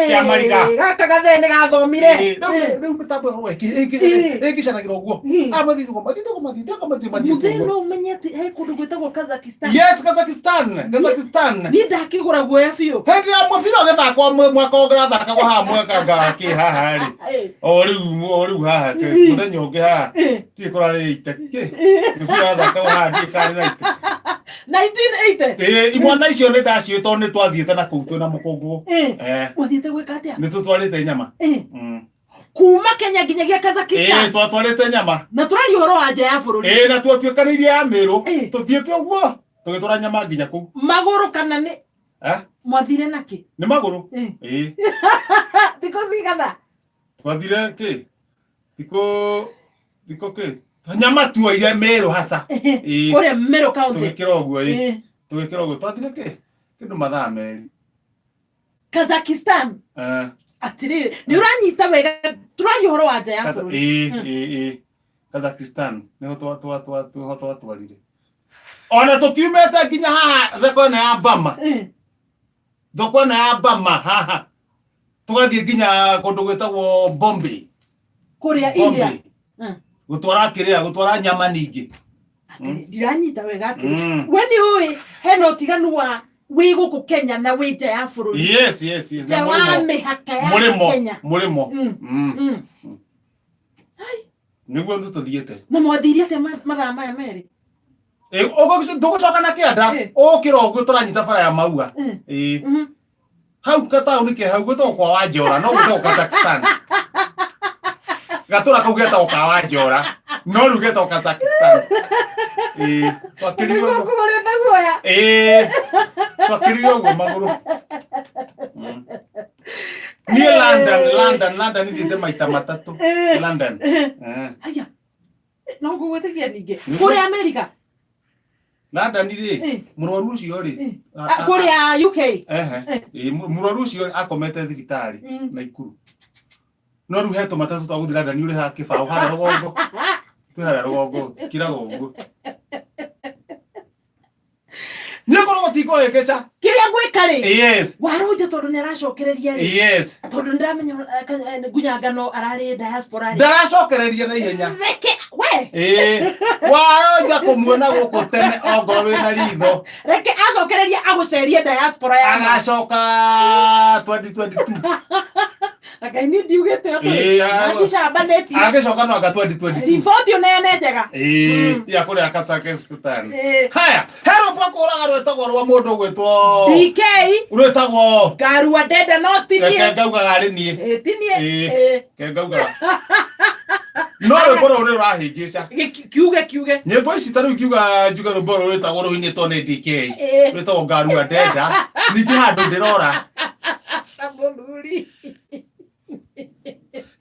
kia mariga gaka gathene gathomire rĩu mĩtambo ĩno ĩkĩcanagĩra ũguo mutheno umenyete he kundu gwitagwo Kazakhstan. Yes, Kazakhstan ni ndakigura guoya biũ hindi ya mũbira ũgĩthakwo mwaka ũngĩrathakagwo haha mweka kĩ haha rĩ o rĩu haha mũthenya ũngĩ haha ndiĩ kũrarĩ ite mũbira ũthakagwo haha ndiĩ karĩ na ite 1980 imwana icio nĩ ndaciĩ tondũ nĩ twathiĩte na kũu twĩna mũkũngũ wathiĩte gwĩka atĩa nĩ tũtwarĩte nyama kuma Kenya nginyagia Kazakhstan twatwarĩte nyama na tũrari ũhoro wa nja ya bũrũri na twatuĩkanĩirie ya Mĩrũ tũthiĩte ũguo tũgĩtwara nyama nginya kũu magũrũ kana nĩ mwathire nakĩ nĩ magũrũ thikũ cigana twathire kĩ thikũ kĩ nyama tuoire Mĩrũ hasa kũrĩa Mĩrũ county tũgĩkĩra ũguo twathire kĩ kĩndũ mathaa merĩ Kazakhstan atiriri ni uranyita wega turari uhoro wa nja ya bũrũri Kazakhstan niho twatwarire ona tukiumete nginya haha thoko na ya Bama haha tugathie nginya kundu gwetagwo Bombay kuria India gutwara nyama ningi ndiranyita wega atiri we ni hui heno tiganu wa wĩ gũkũ Kenya na wĩ nja ya bũrũri yes na mĩhaka ya Kenya mũrĩmo nĩguo tũthiĩte na mwathirie atĩa mathaa maya merĩ tũgũcoka na kĩanda ũkĩra ũguo tũranyita bara ya Maua hau kataũni ke hau gwĩtagwo kwa Wanjora no gwĩtagwo Kazakhstan gatũra kau getagwo ka Wanjora no rĩu getagwo Kazakhstan twakĩrire ũguo magũrũ niĩ London nĩthiĩte maita matatũ London aya no ngũgwĩtĩkia ningĩ kũrĩa Amerika London rĩ mũrwaru ũcio rĩ kũrĩa UK mũrwaru ũcio akomete thibitarĩ na Ikuru no rĩu hetũ matatũ twa gũthiĩ London ũrĩ ha kĩbaũ harĩa rũgongo twĩharĩa rũgongo kiraga ũguo nĩgũkorwo tikoekeca kĩrĩa gwĩka rĩ yes warũnja tondũ nĩ aracokereria rĩ yes tondũ ndĩramenya Ngunyangano ararĩ diaspora rĩ ndaracokereria na ihenya reke we warũnja kũmuona gũkũ tene ongorwo wĩna ritho reke acokereria agũcerie diaspora ya agacoka 2022 akaini ndiugĩte agĩcambanĩtie agĩcoka no anga 2022 riboti ũneane njega ya kũrĩa Kazakhstan haya hero kwa kũraga rwĩtagwo rwa mũndũ gwĩtwo DK rwĩtagwo Garua Denda no tinie reke ngaugaga rĩ niĩ tinie ke ngaugaga no rwĩmbo rũu rũrahĩngĩca kiuge nyĩmbo ici ta rĩu kiuga njuge rwĩmbo rũu rwĩtagwo rũinĩtwo nĩ DK rwĩtagwo Garua Denda ningĩ handũ ndĩrora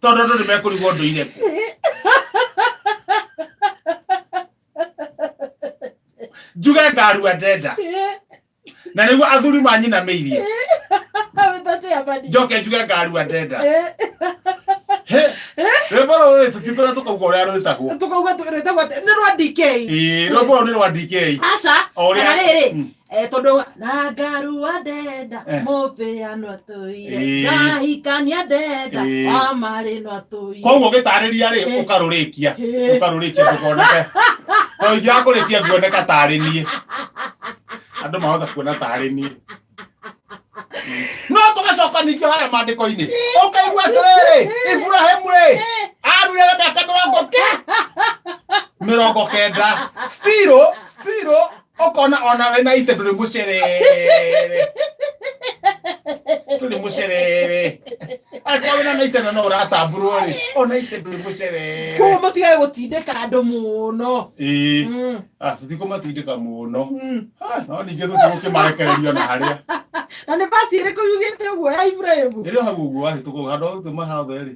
tondũ andũ nĩmekũrigwo ndũire njuge Garua Denda na nĩguo athuri manyinamĩirie njoke njuge Garua Denda rwĩmbo rũu rĩ tũtibĩra tũkauga ũrĩa rwĩtagwo tukauga rwĩtagwo nĩ rwa DK rwĩmbo rũu nĩ rwa DK aca kana rĩrĩ tondũ na Garua Denda mũbĩano atũire na hikania Denda wa marĩ no atũire koguo gĩtarĩria rĩ ũkarũrĩkia ndũkoneke to ingĩakũrĩkia nguoneka tarĩ niĩ andũ mahotha kuona tarĩ niĩ no tũgacokanĩrio harĩa maandĩko-inĩ ũkaigua atĩrĩrĩ Ibrahim rĩ arurĩre mĩaka mĩrongo kenda still okona ona we na ite ndũrĩ mũcerere akona na ite no ũratamburwo rĩ ona ite ndũrĩ mũcerere kuo mũtigae gũtindĩka andũ mũno tũtikũmatindĩka mũno no ningĩ tũtigũkĩmarekererio na harĩa na nĩ basi ĩrĩkũ yugĩte ũguo ya Ibrahim ĩrĩ hau ũguo wahĩtũka handũ hau tũmahothe rĩ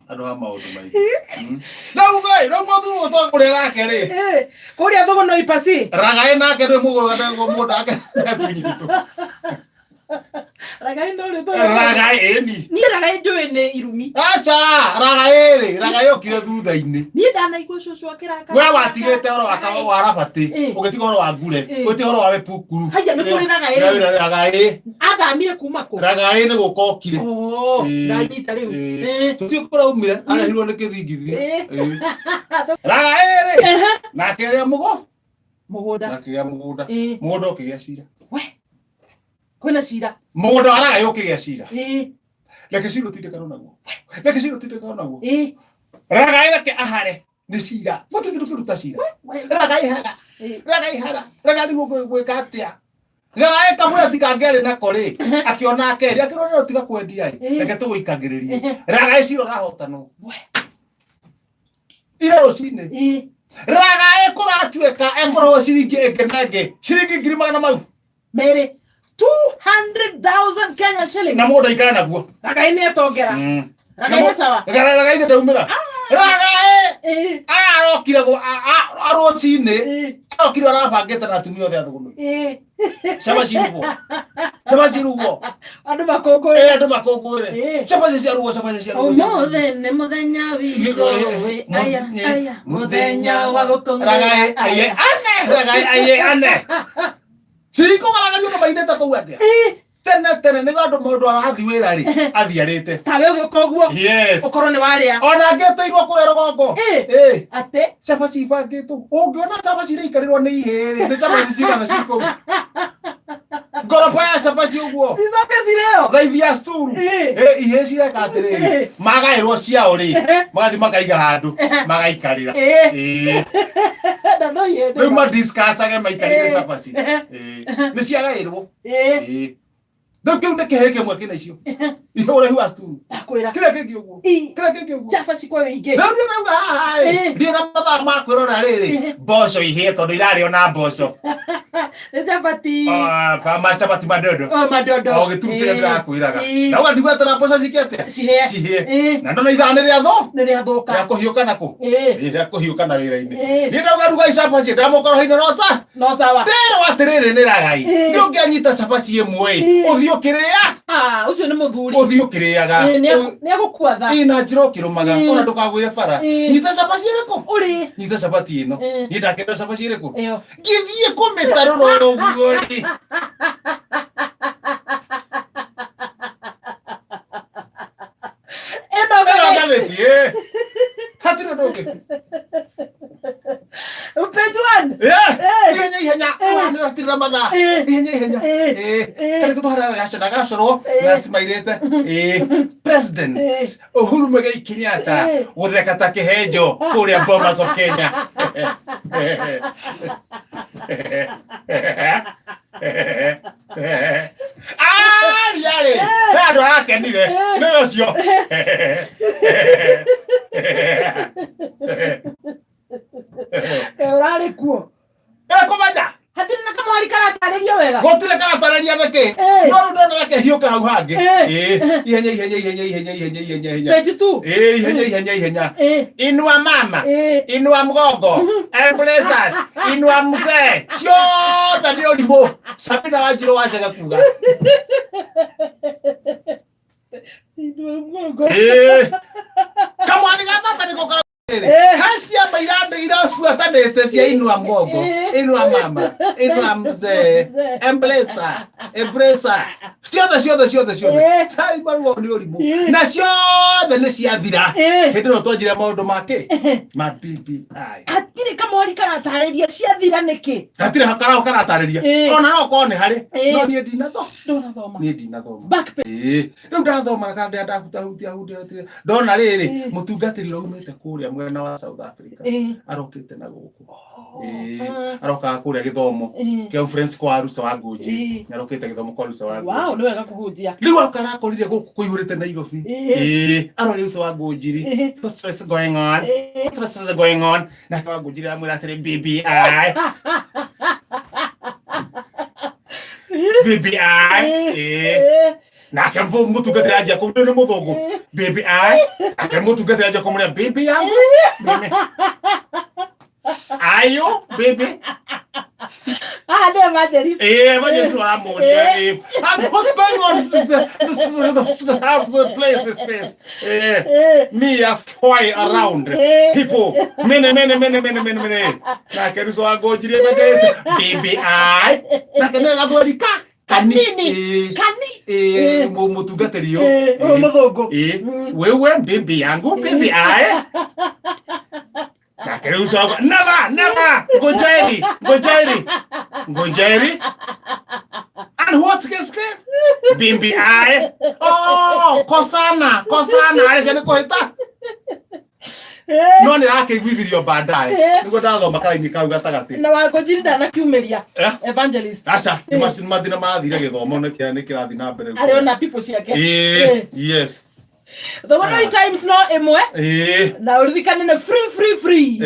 andũ ha maũndũ maingĩ rĩu mũthuri ũtwa kũrĩa gake rĩ kũrĩa thũgũ no ipasi ragaĩ nake ndĩ mũgũrũ gatagwo mũndũ ake tunyitũ Ragai no le to. Ragai eni. Ni ragai njoe irumi. Acha, ragai okire thutha-ini. Ni ndanaigua cucu akiraka. We watigite oro wakago warabati. Ugitiga oro wa ngure. Ugitiga oro wa pukuru. Haya ni kuri ragai. Ragai. Athamire kuma ku. Ragai ni gukokire. Ndanyita riu. Tutikora umire arehirwo ni kithingithi. Ragai. Na kiria mugo. Mugunda. Na kiria mugunda. Mugunda ukigia cira. We. Kwina cira. Mugunda wa ragai ukigia cira. Leke cira utindikana naguo. Leke cira utindikana naguo. Ragai leke ahare. Ni cira. Wote kindu kiruta cira. Ragai hara. Ragai hara. Ragai ni gwika atia. Ragai kamwe tikangere na kore. Akiona akeri akirona tiga kwendia. Leke tuguikagiririe. Ragai cira rahota no. Ira ucine. Ragai kuratueka ekoro ciringi engenenge. Ciringi ngiri magana mau. Mere 200,000 Kenya shillings. Na moda ikana naguo. Ragai ni atongera. Ragai sawa. Ragai ndaumira. Ragai. Arokire go arocine. Arokire arabangete na atumia othe athugumu. Caba cirugo. Andu makongore. Andu makongore. Caba cirugo. Umothe ni muthenya witũ. Aya. Muthenya wa gũkũngũĩra. Ragai ane. Ciriko garagario no mainete kũu atia. Tene nĩ andũ mũndũ arathi wĩra rĩ athiarĩte. Tawe ũgĩũka ũguo. Yes. Ũkorwo nĩ warĩa. Ona ngĩteirwo kũrĩa rũgongo. Ate. Cabaci ibangĩtwo. Ũngĩona cabaci iraikarĩrwo nĩ ihĩ nĩ cabaci cigana cikũu. Ngorobo ya cabaci ũguo. Cicoke cirĩo. Thaithia sturu. Ihĩ cireka atĩrĩrĩ. Magaĩrwo ciao rĩ. Magathi makaiga handũ. Magaikarĩra. Rĩu madiscussage maikarĩre cabaci. Nĩ ciagaĩrwo. Rĩu kĩu nĩ kĩhĩ kĩmwe kĩna icio. Ihũrĩhu wa sturu. Ndakwĩra. Kĩrĩa kĩngĩ ũguo. Cabaci kwa wĩingĩ. Rĩu nĩũrauga haha ĩ. Ndirĩ na mathaa ma kwĩrora rĩrĩ. Mboco ihĩe tondũ irarĩo na mboco. Nĩ chapati. Macapati madodo. Madodo. Gĩturutĩre ndĩrakwĩraga. Na ũgatiguatĩra mboco cikĩte. Cihĩe. Na ndona ithaa nĩ rĩathũ. Nĩ rĩathũka. Rĩa kũhiũka nakũ. Rĩa kũhiũka na wĩra-inĩ. Nĩ ndauga ruga icabaci ndamũkoroha-inĩ no sawa. Ndĩrwo atĩrĩrĩ nĩ ragai. Nĩ ũngĩanyita cabaci ĩmwe ũthiĩ ũkĩrĩa. Ũcio nĩ mũthuri. Ũthiĩ ũkĩrĩaga. Nĩ agũkua tha. Na njĩra ũkĩrũmaga ona ndũkagwĩre bara. Nyita cabaci ĩrĩkũ? Ũrĩ. Nyita cabaci ĩno. Niĩ ndakĩenda cabaci ĩrĩkũ? Ngĩthiĩ kũmĩtarũra ũguo rĩ. Ĩno hatirĩ ũndũ ũngĩ. Page one. Ihenya. Nĩ atirĩra mathaa. Ihenya. Karĩ gũtwara gacorwo. Gacimairĩte. President Uhuru Muigai Kenyatta gũtheka ta kĩhenjo kũrĩa Bomas of Kenya. Riarĩ. Andũ arakenire. Nĩ ũcio. Ũrarĩ kuo. Kũmanja. Hatirĩ na kamwari karatarĩrio wega. Gũtirĩ karatarĩria nĩkĩ. No rĩu ndona reke hiũke hau hangĩ. Ihenya. Page two. Ihenya. Inua mama. Inua mgongo. Embraces. Inua mzee. Ciothe nĩ ũrimũ. Sabina Wanjiru wacega kuga. Inua mgongo. Kamwani gathata nĩko kara. Hacia mairande irabuatanĩte cia inua mgongo. Inua mama. Inua mzee. Embracer. Ciothe. Tai maruo nĩ ũrimũ. Na ciothe nĩ ciathira. Hĩndĩ ĩno twanjire maũndũ make. Ma BBI. Hatirĩ kamwari karatarĩria ciathira nĩkĩ. Hatirĩ karatarĩria. Ona no korwo nĩ harĩ. No niĩ ndinathoma. Ndũnathoma. Niĩ ndinathoma. Back page. Rĩu ndathoma kana ndahutahutia. Ndona rĩrĩ mũtungatĩri ũraumĩte kũrĩa mwena wa South Africa. Arokĩte na gũkũ. Arokaga kũrĩa gĩthomo. Conference kwa Arusha wa Ngũnjiri. Arokĩte gĩthomo kwa Arusha wa Ngũnjiri. Wow, nĩ wega kũhunjia. Rĩu arakorire gũkũ kũihũrĩte Nairobi. Arorĩ Arusha wa Ngũnjiri. What's going on? Na kwa Ngũnjiri amwĩra atĩrĩ BBI. Nake mũtungatĩri anjia kũmũrĩa nĩ mũthũngũ. BBI. Nake mũtungatĩri anjia kũmũrĩa BBI. Are you, baby? Nĩ evangelist. Evangelist waramuria. What's going on? The place is face. Me ask why around people. Many. Na keruso agojire evangelist. Baby I. Na kenega thorika. Kanini. Mutungaterio. Muthungu. Wewe baby yangu baby I. Na keruso never. Ngojairi. And what's this? Bimbi I. Oh, Kosana. Aisha nikuhita. No ni ake gwithirio baadaye. Niko ndathoma karaini kau gatagati. Na wangojiri ndana kiumeria. Evangelist. Acha, ni mathina mathire githomo ni kirathi na mbere. Ariona people ciake. Yes. The one times no emwe. Na urithikane na free.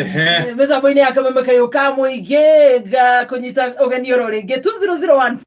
Meza boine akamemeka yoka muige ga kunyita ogani oro ringi 2001